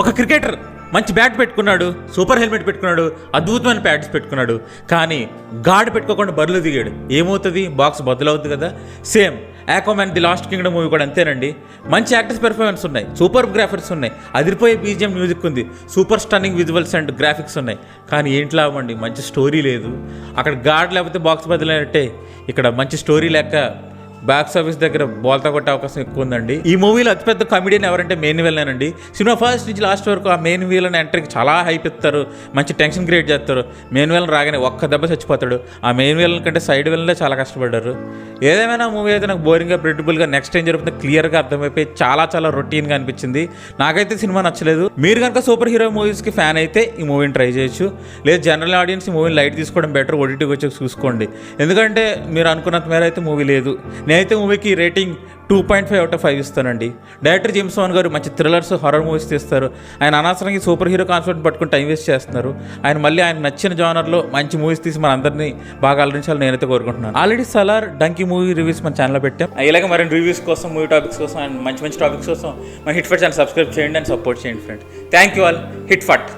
ఒక క్రికెటర్ మంచి బ్యాట్ పెట్టుకున్నాడు, సూపర్ హెల్మెట్ పెట్టుకున్నాడు, అద్భుతమైన ప్యాడ్స్ పెట్టుకున్నాడు, కానీ గార్డ్ పెట్టుకోకుండా బరిలో దిగాడు. ఏమవుతుంది? బాక్స్ బదులవుతుంది కదా. Same Aquaman the last Kingdom movie కూడా అంతేనండి. మంచి యాక్టర్స్ పెర్ఫార్మెన్స్ ఉన్నాయి, సూపర్ గ్రాఫిక్స్ ఉన్నాయి, అదిరిపోయే బీజిఎం మ్యూజిక్ ఉంది, super stunning visuals and graphics ఉన్నాయి, కానీ ఏంటి లాభం అండి? మంచి స్టోరీ లేదు. అక్కడ గార్డ్ లేకపోతే బాక్స్ బదులైనట్టే, ఇక్కడ మంచి స్టోరీ లేక బాక్స్ ఆఫీస్ దగ్గర బోల్తా కొట్టే అవకాశం ఎక్కువ ఉందండి. ఈ మూవీలో అతిపెద్ద కామెడియన్ ఎవరంటే మెయిన్ విలన్ అండి. సినిమా ఫస్ట్ నుంచి లాస్ట్ వరకు ఆ మెయిన్ విలన్ ఎంట్రీకి చాలా హైప్ ఇస్తారు, మంచి టెన్షన్ క్రియేట్ చేస్తారు. మెయిన్ విలన్ రాగానే ఒక్క దెబ్బ చచ్చిపోతాడు. ఆ మెయిన్ విలన్ కంటే సైడ్ విలన్లే చాలా కష్టపడ్డారు. ఏదేమైనా మూవీ అయితే నాకు బోరింగ్గా ప్రెడిక్టబుల్గా నెక్స్ట్ ఏం జరుగుతుందో క్లియర్గా అర్థమైపోయి చాలా రొటీన్గా అనిపించింది. నాకైతే సినిమా నచ్చలేదు. మీరు కనుక సూపర్ హీరో మూవీస్కి ఫ్యాన్ అయితే ఈ మూవీని ట్రై చేయొచ్చు. లేదు జనరల్ ఆడియన్స్ ఈ మూవీని లైట్ తీసుకోవడం బెటర్, ఓటీటీకి వచ్చి చూసుకోండి. ఎందుకంటే మీరు అనుకున్నంత మేర అయితే మూవీ లేదు. నేనైతే మూవీకి రేటింగ్ 2.5/5 ఇస్తానండి. డైరెక్టర్ జేమ్స్ వాన్ గారు మంచి థ్రిల్లర్స్, హారర్ మూవీస్ తీస్తారు. ఆయన అనవసరంగా సూపర్ హీరో కాన్సెప్ట్ పట్టుకుని టైం వేస్ట్ చేస్తున్నారు. ఆయన మళ్ళీ ఆయన నచ్చిన జానర్లో మంచి మూవీస్ తీసి మన అందరినీ బాగా అలరించాలని నేనైతే కోరుకుంటున్నాను. Already Salaar, donkey movie reviews మన ఛానల్లో పెట్టాం. ఇలాగే మరిన్ని రివ్యూస్ కోసం, మూవీ టాపిక్స్ కోసం అండ్ మంచి టాపిక్స్ కోసం మన హిట్ ఫట్ ఛానల్ సబ్స్క్రైబ్ చేయండి అండ్ సపోర్ట్ చేయండి friend. Thank you all. Hit ఫట్.